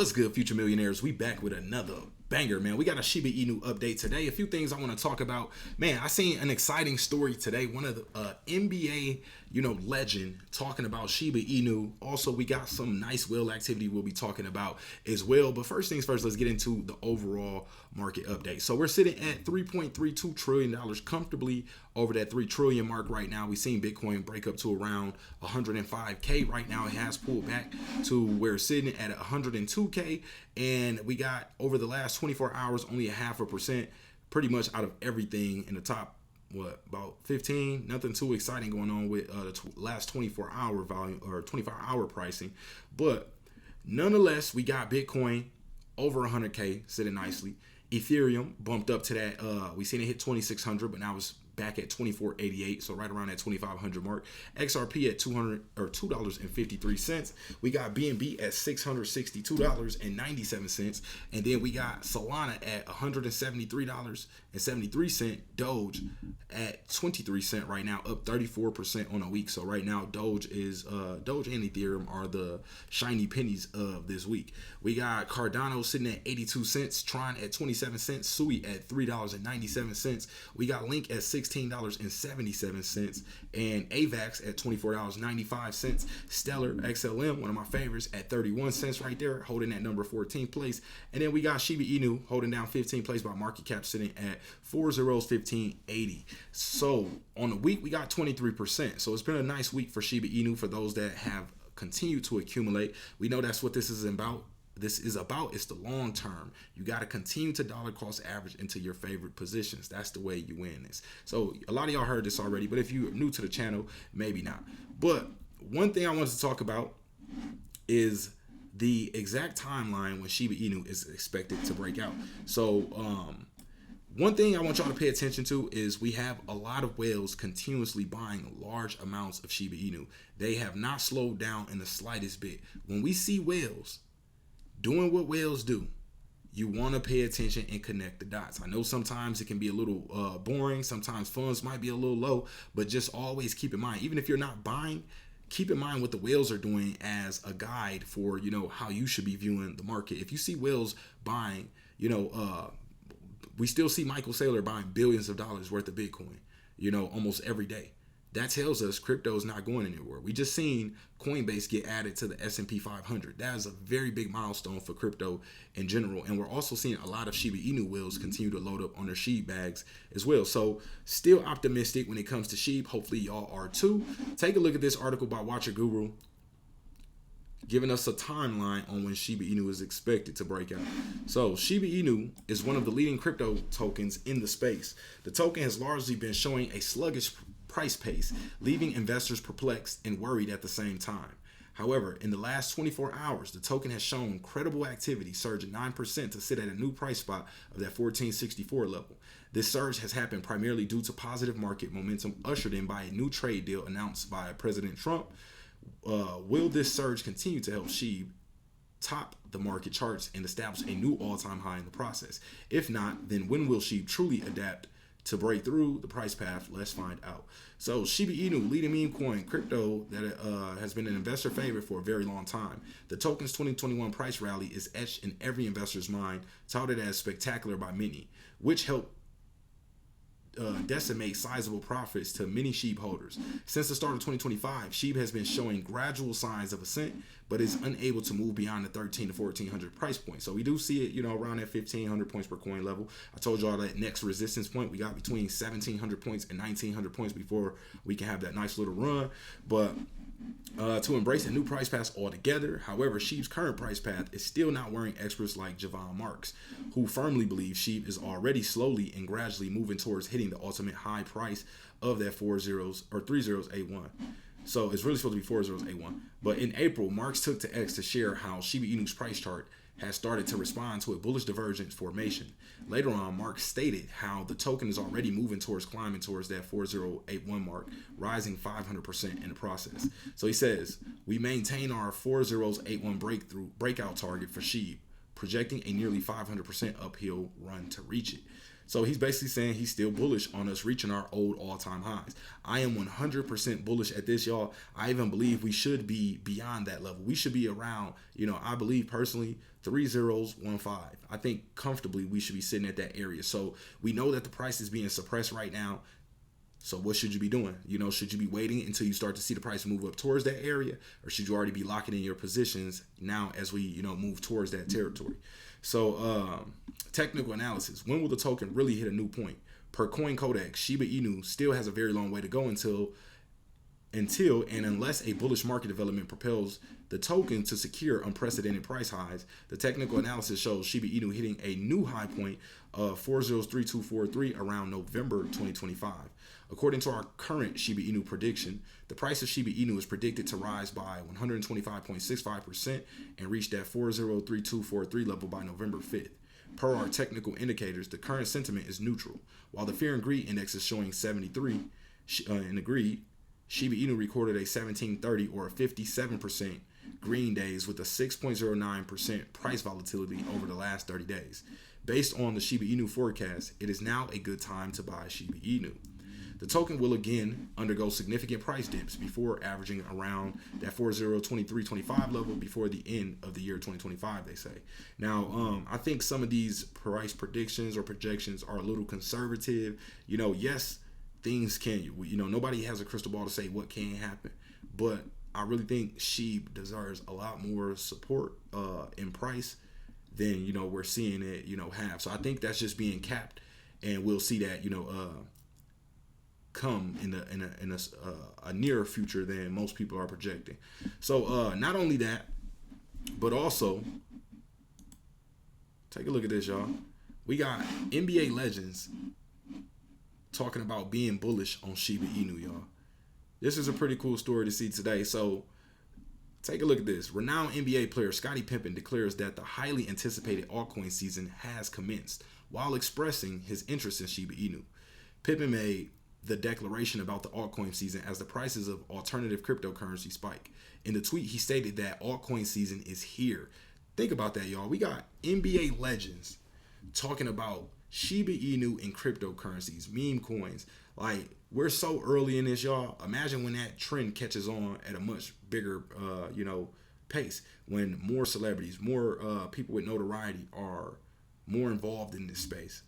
What's good, future millionaires? We back with another banger, man. We got a Shiba Inu update today. A few things I want to talk about. Man, I seen an exciting story today. One of the NBA, legend talking about Shiba Inu. Also, we got some nice whale activity we'll be talking about as well. But first things first, let's get into the overall market update. So we're sitting at $3.32 trillion comfortably over that 3 trillion mark right now. We've seen Bitcoin break up to around 105K. Right now it has pulled back to where it's sitting at 102K. And we got over the last 24 hours only 0.5%, pretty much out of everything in the top, about 15. Nothing too exciting going on with the last 24-hour volume or 24-hour pricing. But nonetheless, we got Bitcoin over 100K sitting nicely. Ethereum bumped up to that. We seen it hit 2,600, but now it's back at 24.88, so right around that 2,500 mark. XRP at $200 or $2.53. We got BNB at $662.97, and then we got Solana at $173.73. Doge at 23 cents right now, up 34% on a week. So right now, Doge and Ethereum are the shiny pennies of this week. We got Cardano sitting at 82 cents, Tron at 27 cents, Sui at $3.97. We got Link at $16.77, and AVAX at $24.95. Stellar XLM, one of my favorites, at 31 cents right there, holding that number 14th place. And then we got Shiba Inu holding down 15th place by market cap, sitting at 1580. So on the week, we got 23%. So it's been a nice week for Shiba Inu for those that have continued to accumulate. We know that's what this is about. It's the long term. You got to continue to dollar cost average into your favorite positions. That's the way you win this. So a lot of y'all heard this already, but if you're new to the channel, maybe not. But one thing I wanted to talk about is the exact timeline when Shiba Inu is expected to break out. So one thing I want y'all to pay attention to is we have a lot of whales continuously buying large amounts of Shiba Inu. They have not slowed down in the slightest bit. When we see whales doing what whales do, you want to pay attention and connect the dots. I know sometimes it can be a little boring. Sometimes funds might be a little low, but just always keep in mind, even if you're not buying, keep in mind what the whales are doing as a guide for, how you should be viewing the market. If you see whales buying, we still see Michael Saylor buying billions of dollars worth of Bitcoin, almost every day. That tells us crypto is not going anywhere. We just seen Coinbase get added to the S&P 500. That is a very big milestone for crypto in general. And we're also seeing a lot of Shiba Inu whales continue to load up on their SHIB bags as well. So still optimistic when it comes to SHIB. Hopefully y'all are too. Take a look at this article by Watcher Guru, giving us a timeline on when Shiba Inu is expected to break out. So Shiba Inu is one of the leading crypto tokens in the space. The token has largely been showing a sluggish price pace, leaving investors perplexed and worried at the same time. However, in the last 24 hours, the token has shown credible activity, surging 9% to sit at a new price spot of that 1464 level. This surge has happened primarily due to positive market momentum ushered in by a new trade deal announced by President Trump. Will this surge continue to help SHIB top the market charts and establish a new all-time high in the process? If not, then when will SHIB truly adapt to break through the price path? Let's find out. So Shiba Inu, leading meme coin, crypto that has been an investor favorite for a very long time. The token's 2021 price rally is etched in every investor's mind, touted as spectacular by many, which helped decimate sizable profits to many SHIB holders. Since the start of 2025, SHIB has been showing gradual signs of ascent, but is unable to move beyond the 1,300 to 1,400 price point. So we do see it, around that 1,500 points per coin level. I told y'all that next resistance point, we got between 1,700 points and 1,900 points before we can have that nice little run. But to embrace a new price path altogether. However, SHIB's current price path is still not worrying experts like Javon Marks, who firmly believe SHIB is already slowly and gradually moving towards hitting the ultimate high price of that 3081. So it's really supposed to be 4081. But in April, Marks took to X to share how Shiba Inu's price chart has started to respond to a bullish divergence formation. Later on, Marks stated how the token is already moving towards climbing towards that 4081 mark, rising 500% in the process. So he says, we maintain our 4081 breakout target for SHIB, projecting a nearly 500% uphill run to reach it. So he's basically saying he's still bullish on us reaching our old all-time highs. I am 100% bullish at this, y'all. I even believe we should be beyond that level. We should be around, I believe personally, 3015. I think comfortably we should be sitting at that area. So we know that the price is being suppressed right now. So what should you be doing? Should you be waiting until you start to see the price move up towards that area, or should you already be locking in your positions now as we, move towards that territory? So technical analysis. When will the token really hit a new point? Per Coin Codex, Shiba Inu still has a very long way to go until and unless a bullish market development propels the token to secure unprecedented price highs. The technical analysis shows Shiba Inu hitting a new high point of 403243 around November 2025. According to our current Shiba Inu prediction, the price of Shiba Inu is predicted to rise by 125.65% and reach that 403243 level by November 5th. Per our technical indicators, the current sentiment is neutral. While the Fear and Greed Index is showing 73 in the greed, Shiba Inu recorded a 1730 or a 57% green days with a 6.09% price volatility over the last 30 days. Based on the Shiba Inu forecast, it is now a good time to buy Shiba Inu. The token will again undergo significant price dips before averaging around that 4023.25 level before the end of the year 2025, they say. Now, I think some of these price predictions or projections are a little conservative. Yes, things can, nobody has a crystal ball to say what can happen, but I really think SHIB deserves a lot more support in price than, we're seeing it, have. So I think that's just being capped, and we'll see that, come in a nearer future than most people are projecting. So not only that, but also take a look at this, y'all. We got NBA legends talking about being bullish on Shiba Inu, y'all. This is a pretty cool story to see today. So take a look at this. Renowned NBA player Scottie Pippen declares that the highly anticipated altcoin season has commenced while expressing his interest in Shiba Inu. Pippen made the declaration about the altcoin season as the prices of alternative cryptocurrency spike. In the tweet, he stated that altcoin season is here. Think about that, y'all. We got NBA legends talking about Shiba Inu and cryptocurrencies, meme coins. Like, we're so early in this, y'all. Imagine when that trend catches on at a much bigger, pace, when more celebrities, more people with notoriety are more involved in this space.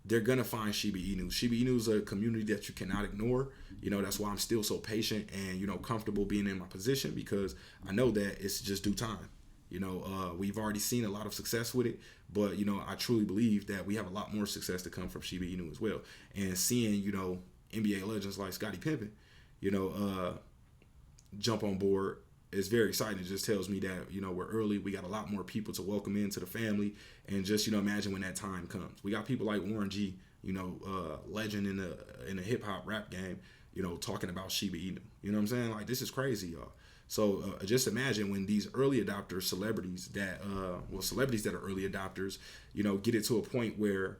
They're gonna find Shiba Inu. Shiba Inu is a community that you cannot ignore. That's why I'm still so patient and comfortable being in my position, because I know that it's just due time. We've already seen a lot of success with it, but I truly believe that we have a lot more success to come from Shiba Inu as well. And seeing NBA legends like Scottie Pippen, jump on board is very exciting. It just tells me that we're early. We got a lot more people to welcome into the family, and just imagine when that time comes. We got people like Warren G, legend in the hip hop rap game, talking about Shiba Inu. You know what I'm saying? Like, this is crazy, y'all. So just imagine when these early adopter celebrities that are early adopters, get it to a point where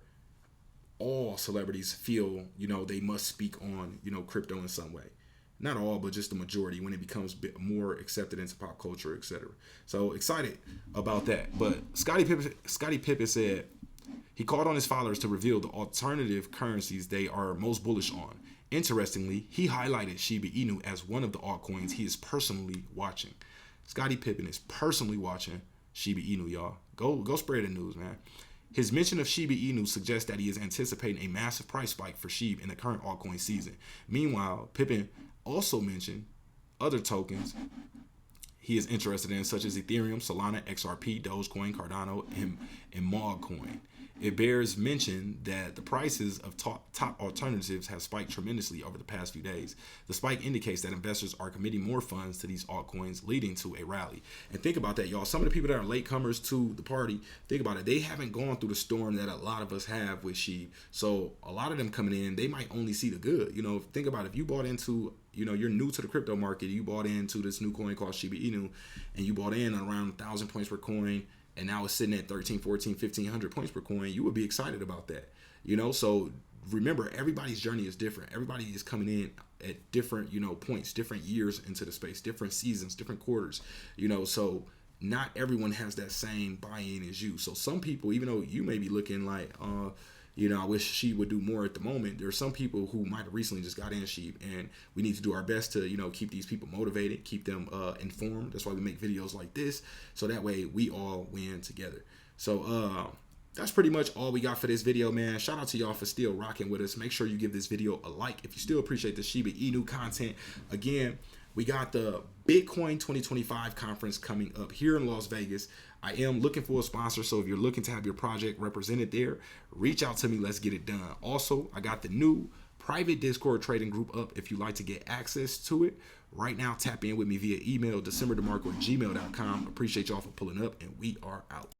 all celebrities feel they must speak on crypto in some way. Not all, but just the majority, when it becomes a bit more accepted into pop culture, etc. So excited about that. But Scottie Pippen said he called on his followers to reveal the alternative currencies they are most bullish on. Interestingly, he highlighted Shiba Inu as one of the altcoins he is personally watching. Scottie Pippen is personally watching Shiba Inu, y'all. Go spread the news, man. His mention of Shiba Inu suggests that he is anticipating a massive price spike for SHIB in the current altcoin season. Meanwhile, Pippen also mentioned other tokens he is interested in, such as Ethereum, Solana, XRP, Dogecoin, Cardano, and Mogcoin. It bears mention that the prices of top alternatives have spiked tremendously over the past few days. The spike indicates that investors are committing more funds to these altcoins, leading to a rally. And think about that, y'all. Some of the people that are latecomers to the party, think about it. They haven't gone through the storm that a lot of us have with SHIB. So a lot of them coming in, they might only see the good. Think about it. If you bought into, you're new to the crypto market, you bought into this new coin called Shiba Inu, and you bought in around 1,000 points per coin, and now it's sitting at 13, 14, 1,500 points per coin, you would be excited about that. So remember, everybody's journey is different. Everybody is coming in at different, points, different years into the space, different seasons, different quarters, so not everyone has that same buy-in as you. So some people, even though you may be looking like, You know, I wish she would do more at the moment. There are some people who might have recently just got in SHIB, and we need to do our best to, you know, keep these people motivated, keep them informed. That's why we make videos like this, so that way we all win together. So that's pretty much all we got for this video, man. Shout out to y'all for still rocking with us. Make sure you give this video a like if you still appreciate the Shiba Inu content. Again, we got the Bitcoin 2025 conference coming up here in Las Vegas. I am looking for a sponsor, so if you're looking to have your project represented there, reach out to me. Let's get it done. Also, I got the new private Discord trading group up if you'd like to get access to it. Right now, tap in with me via email, DecemberDeMarco@gmail.com. Appreciate y'all for pulling up, and we are out.